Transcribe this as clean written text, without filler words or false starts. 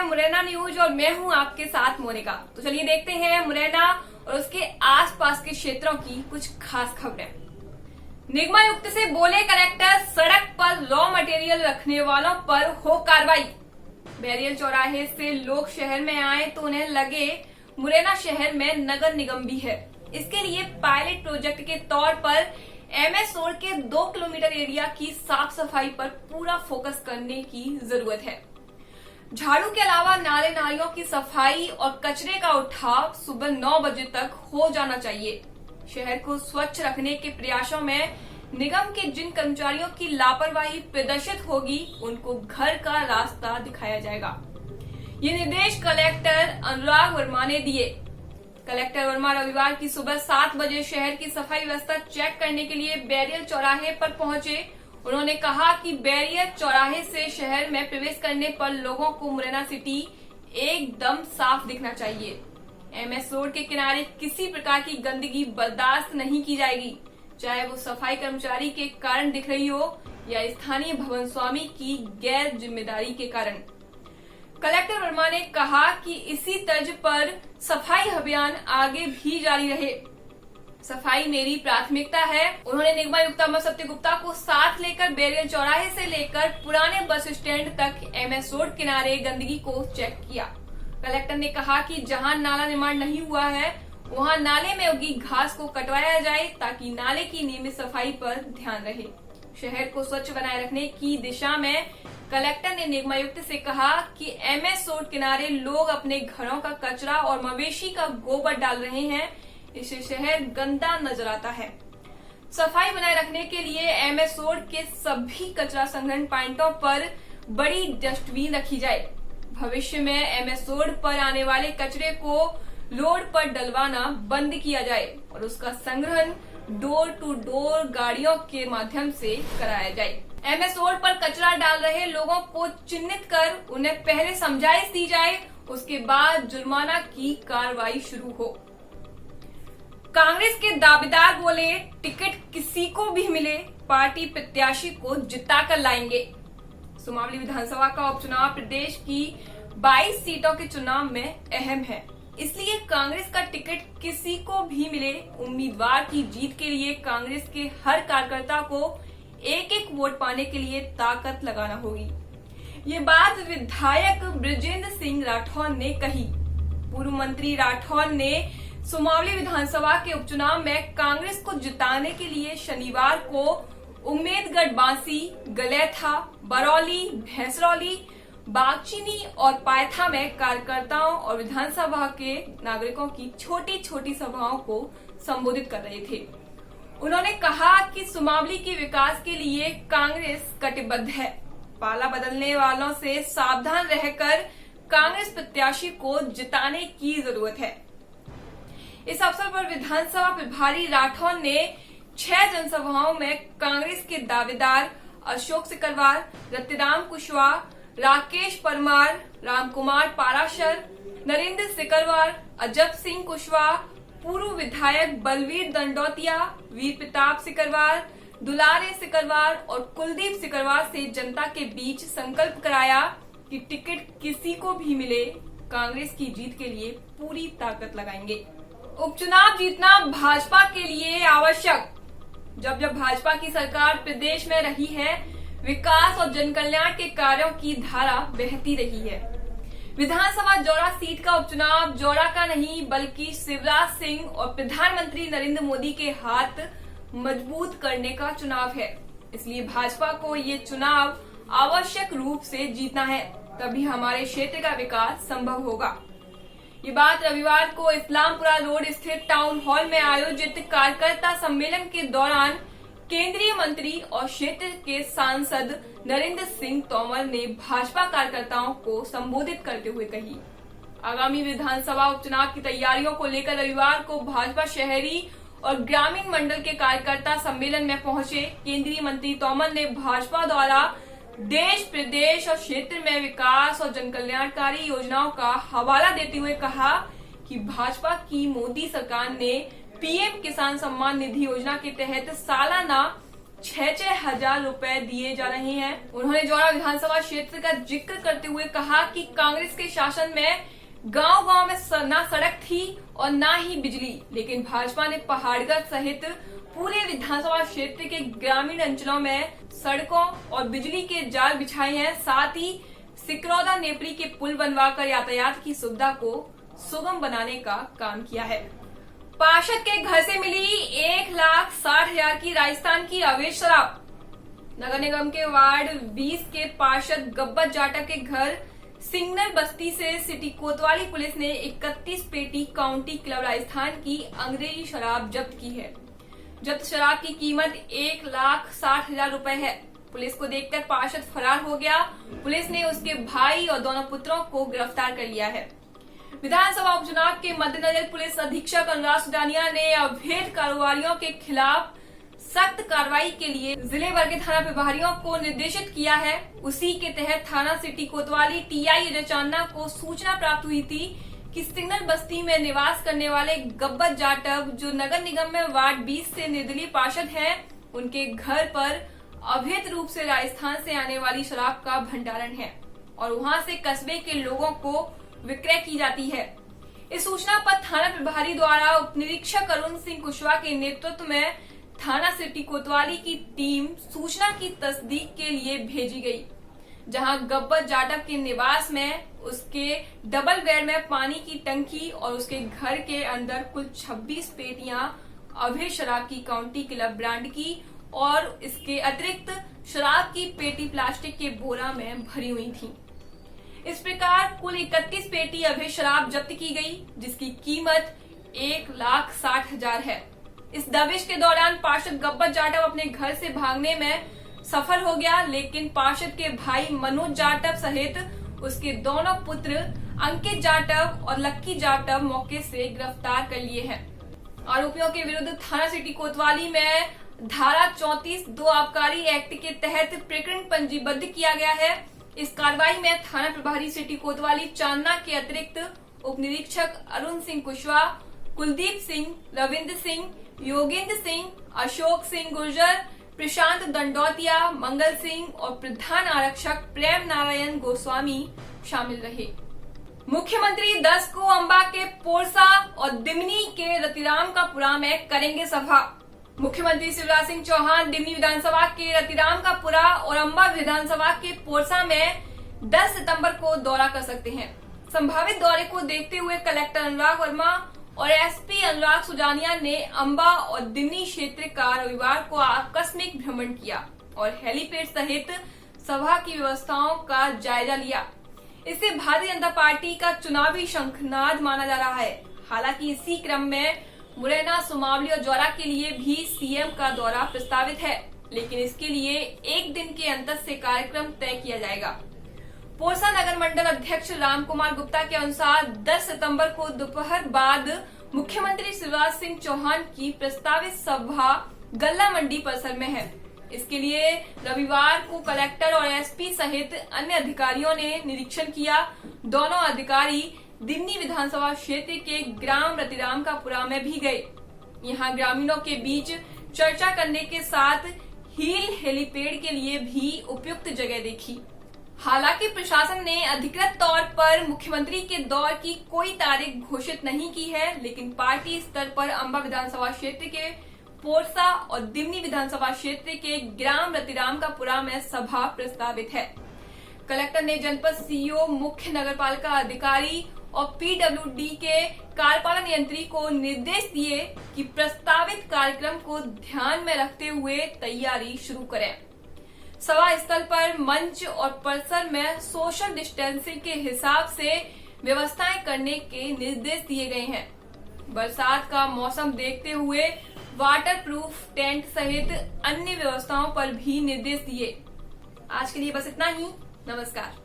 Morena news और मैं हूं आपके साथ मोनिका। तो चलिए देखते हैं मुरैना और उसके आसपास के क्षेत्रों की कुछ खास खबरें। निगमायुक्त से बोले कलेक्टर, सड़क पर रॉ मटेरियल रखने वालों पर हो कार्रवाई। बैरियल चौराहे से लोग शहर में आए तो उन्हें लगे मुरैना शहर में नगर निगम भी है। इसके लिए पायलट प्रोजेक्ट के तौर पर MS रोड के 2 किलोमीटर एरिया की साफ सफाई पर पूरा फोकस करने की जरूरत है। झाड़ू के अलावा नाले नालियों की सफाई और कचरे का उठाव सुबह 9 बजे तक हो जाना चाहिए। शहर को स्वच्छ रखने के प्रयासों में निगम के जिन कर्मचारियों की लापरवाही प्रदर्शित होगी, उनको घर का रास्ता दिखाया जाएगा। ये निर्देश कलेक्टर अनुराग वर्मा ने दिए। कलेक्टर वर्मा रविवार की सुबह 7 बजे शहर की सफाई व्यवस्था चेक करने के लिए बैरियल चौराहे पर पहुंचे। उन्होंने कहा कि बैरियल चौराहे से शहर में प्रवेश करने पर लोगों को मुरैना सिटी एकदम साफ दिखना चाहिए। MS रोड के किनारे किसी प्रकार की गंदगी बर्दाश्त नहीं की जाएगी, चाहे वो सफाई कर्मचारी के कारण दिख रही हो या स्थानीय भवन स्वामी की गैर जिम्मेदारी के कारण। कलेक्टर वर्मा ने कहा कि इसी तर्ज पर सफाई अभियान आगे भी जारी रहे। सफाई मेरी प्राथमिकता है। उन्होंने निगमायुक्त अमर सत्य गुप्ता को साथ लेकर बैरियल चौराहे से लेकर पुराने बस स्टैंड तक MS रोड किनारे गंदगी को चेक किया। कलेक्टर ने कहा कि जहां नाला निर्माण नहीं हुआ है, वहां नाले में उगी घास को कटवाया जाए ताकि नाले की नियमित सफाई पर ध्यान रहे। शहर को स्वच्छ बनाए रखने की दिशा में कलेक्टर ने निगमायुक्त से कहा कि MS रोड किनारे लोग अपने घरों का कचरा और मवेशी का गोबर डाल रहे हैं, इससे शहर गंदा नजर आता है। सफाई बनाए रखने के लिए MS रोड के सभी कचरा संग्रहण पॉइंटों पर बड़ी डस्टबिन रखी जाए। भविष्य में MS रोड पर आने वाले कचरे को रोड पर डलवाना बंद किया जाए और उसका संग्रहण डोर टू डोर गाड़ियों के माध्यम से कराया जाए। MS रोड पर कचरा डाल रहे लोगों को चिन्हित कर उन्हें पहले समझाइश दी जाए, उसके बाद जुर्माना की कार्रवाई शुरू हो। कांग्रेस के दावेदार बोले, टिकट किसी को भी मिले पार्टी प्रत्याशी को जिता कर लाएंगे। सुमावली विधानसभा का उपचुनाव प्रदेश की 22 सीटों के चुनाव में अहम है, इसलिए कांग्रेस का टिकट किसी को भी मिले, उम्मीदवार की जीत के लिए कांग्रेस के हर कार्यकर्ता को एक एक वोट पाने के लिए ताकत लगाना होगी। ये बात विधायक बृजेंद्र सिंह राठौर ने कही। पूर्व मंत्री राठौर ने सुमावली विधानसभा के उपचुनाव में कांग्रेस को जिताने के लिए शनिवार को उम्मेदगढ़, बांसी, गलेथा, बरौली, भैंसरौली, बागचीनी और पायथा में कार्यकर्ताओं और विधानसभा के नागरिकों की छोटी छोटी सभाओं को संबोधित कर रहे थे। उन्होंने कहा कि सुमावली के विकास के लिए कांग्रेस कटिबद्ध है। पाला बदलने वालों से सावधान रहकर कांग्रेस प्रत्याशी को जिताने की जरूरत है। इस अवसर पर विधानसभा प्रभारी राठौर ने 6 जनसभाओं में कांग्रेस के दावेदार अशोक सिकरवार, रतिराम कुशवाहा, राकेश परमार, रामकुमार पाराशर, नरेंद्र सिकरवार, अजब सिंह कुशवाहा, पूर्व विधायक बलवीर दंडौतिया, वीर प्रताप सिकरवार, दुलारे सिकरवार और कुलदीप सिकरवार से जनता के बीच संकल्प कराया कि टिकट किसी को भी मिले, कांग्रेस की जीत के लिए पूरी ताकत लगाएंगे। उपचुनाव जीतना भाजपा के लिए आवश्यक। जब जब भाजपा की सरकार प्रदेश में रही है, विकास और जनकल्याण के कार्यों की धारा बहती रही है। विधानसभा जौरा सीट का उपचुनाव जौरा का नहीं बल्कि शिवराज सिंह और प्रधानमंत्री नरेंद्र मोदी के हाथ मजबूत करने का चुनाव है। इसलिए भाजपा को ये चुनाव आवश्यक रूप से जीतना है, तभी हमारे क्षेत्र का विकास संभव होगा। ये बात रविवार को इस्लामपुरा रोड स्थित टाउन हॉल में आयोजित कार्यकर्ता सम्मेलन के दौरान केंद्रीय मंत्री और क्षेत्र के सांसद नरेंद्र सिंह तोमर ने भाजपा कार्यकर्ताओं को संबोधित करते हुए कही। आगामी विधानसभा उपचुनाव की तैयारियों को लेकर रविवार को भाजपा शहरी और ग्रामीण मंडल के कार्यकर्ता सम्मेलन में पहुंचे केंद्रीय मंत्री तोमर ने भाजपा द्वारा देश, प्रदेश और क्षेत्र में विकास और जनकल्याणकारी योजनाओं का हवाला देते हुए कहा कि भाजपा की मोदी सरकार ने PM किसान सम्मान निधि योजना के तहत सालाना 6-6 हजार रुपए दिए जा रहे हैं। उन्होंने जौरा विधानसभा क्षेत्र का जिक्र करते हुए कहा कि कांग्रेस के शासन में गांव-गांव में ना सड़क थी और ना ही बिजली, लेकिन भाजपा ने पहाड़गढ़ सहित पूरे विधानसभा क्षेत्र के ग्रामीण अंचलों में सड़कों और बिजली के जाल बिछाए हैं। साथ ही सिकरौदा नेपरी के पुल बनवाकर यातायात की सुविधा को सुगम बनाने का काम किया है। पार्षद के घर से मिली 1,60,000 की राजस्थान की अवैध शराब। नगर निगम के वार्ड 20 के पार्षद गब्बर जाटव के घर सिग्नल बस्ती से सिटी कोतवाली पुलिस ने 31 पेटी काउंटी क्लब राजस्थान की अंग्रेजी शराब जब्त की है। जब्त शराब की कीमत 1,60,000 रुपए है। पुलिस को देखकर पार्षद फरार हो गया। पुलिस ने उसके भाई और दोनों पुत्रों को गिरफ्तार कर लिया है। विधानसभा उपचुनाव के मद्देनजर पुलिस अधीक्षक अनुराग सुडानिया ने अवैध कारोबारियों के खिलाफ सख्त कार्रवाई के लिए जिले भर के थाना प्रभारियों को निर्देशित किया है। उसी के तहत थाना सिटी कोतवाली टीआई अजय चांदना को सूचना प्राप्त हुई थी कि सिग्नल बस्ती में निवास करने वाले गब्बर जाटव, जो नगर निगम में वार्ड 20 से निर्दलीय पार्षद हैं, उनके घर पर अवैध रूप से राजस्थान से आने वाली शराब का भंडारण है और वहां से कस्बे के लोगों को विक्रय की जाती है। इस सूचना पर थाना प्रभारी द्वारा उप निरीक्षक अरुण सिंह कुशवाहा के नेतृत्व में थाना सिटी कोतवाली की टीम सूचना की तस्दीक के लिए भेजी गई, जहां गब्बर जाटव के निवास में उसके डबल बेड में पानी की टंकी और उसके घर के अंदर कुल 26 पेटियां अवैध शराब की काउंटी क्लब ब्रांड की और इसके अतिरिक्त शराब की पेटी प्लास्टिक के बोरा में भरी हुई थी। इस प्रकार कुल 31 पेटी अवैध शराब जब्त की गई, जिसकी कीमत 1,60,000 है। इस दबिश के दौरान पार्षद गब्बर जाटव अपने घर से भागने में सफल हो गया, लेकिन पार्षद के भाई मनोज जाटव सहित उसके दोनों पुत्र अंकित जाटव और लक्की जाटव मौके से गिरफ्तार कर लिए हैं। आरोपियों के विरुद्ध थाना सिटी कोतवाली में धारा 34(2) आबकारी एक्ट के तहत प्रकरण पंजीबद्ध किया गया है। इस कार्रवाई में थाना प्रभारी सिटी कोतवाली चांदना के अतिरिक्त उप निरीक्षक अरुण सिंह कुशवाहा, कुलदीप सिंह, रविंद्र सिंह, योगेंद्र सिंह, अशोक सिंह गुर्जर, प्रशांत दंडौतिया, मंगल सिंह और प्रधान आरक्षक प्रेम नारायण गोस्वामी शामिल रहे। मुख्यमंत्री 10 को अंबा के पोरसा और दिमनी के रतिरामकापुरा में करेंगे सभा। मुख्यमंत्री शिवराज सिंह चौहान दिमनी विधानसभा के रतिरामकापुरा और अंबा विधानसभा के पोरसा में 10 सितंबर को दौरा कर सकते हैं। संभावित दौरे को देखते हुए कलेक्टर अनुराग वर्मा और एसपी अनुराग सुजानिया ने अंबा और दिमनी क्षेत्र का रविवार को आकस्मिक भ्रमण किया और हेलीपैड सहित सभा की व्यवस्थाओं का जायजा लिया। इसे भारतीय जनता पार्टी का चुनावी शंखनाद माना जा रहा है। हालांकि इसी क्रम में मुरैना, सुमावली और जौरा के लिए भी सीएम का दौरा प्रस्तावित है, लेकिन इसके लिए एक दिन के अंतर से कार्यक्रम तय किया जाएगा। पोरसा नगर मंडल अध्यक्ष रामकुमार गुप्ता के अनुसार 10 सितंबर को दोपहर बाद मुख्यमंत्री शिवराज सिंह चौहान की प्रस्तावित सभा गल्ला मंडी परिसर में है। इसके लिए रविवार को कलेक्टर और एसपी सहित अन्य अधिकारियों ने निरीक्षण किया। दोनों अधिकारी दिमनी विधानसभा क्षेत्र के ग्राम रतिरामकापुरा में भी गए। यहां ग्रामीणों के बीच चर्चा करने के साथ हील हेलीपैड के लिए भी उपयुक्त जगह देखी। हालांकि प्रशासन ने अधिकृत तौर पर मुख्यमंत्री के दौर की कोई तारीख घोषित नहीं की है, लेकिन पार्टी स्तर पर अंबा विधानसभा क्षेत्र के पोरसा और दिमनी विधानसभा क्षेत्र के ग्राम रतिरामकापुरा में सभा प्रस्तावित है। कलेक्टर ने जनपद सीईओ, मुख्य नगरपालिका अधिकारी और पीडब्ल्यूडी के कार्यपालन यंत्री को निर्देश दिए कि प्रस्तावित कार्यक्रम को ध्यान में रखते हुए तैयारी शुरू करें। सभा स्थल पर मंच और परिसर में सोशल डिस्टेंसिंग के हिसाब से व्यवस्थाएं करने के निर्देश दिए गए हैं। बरसात का मौसम देखते हुए वाटर प्रूफ टेंट सहित अन्य व्यवस्थाओं पर भी निर्देश दिए। आज के लिए बस इतना ही। नमस्कार।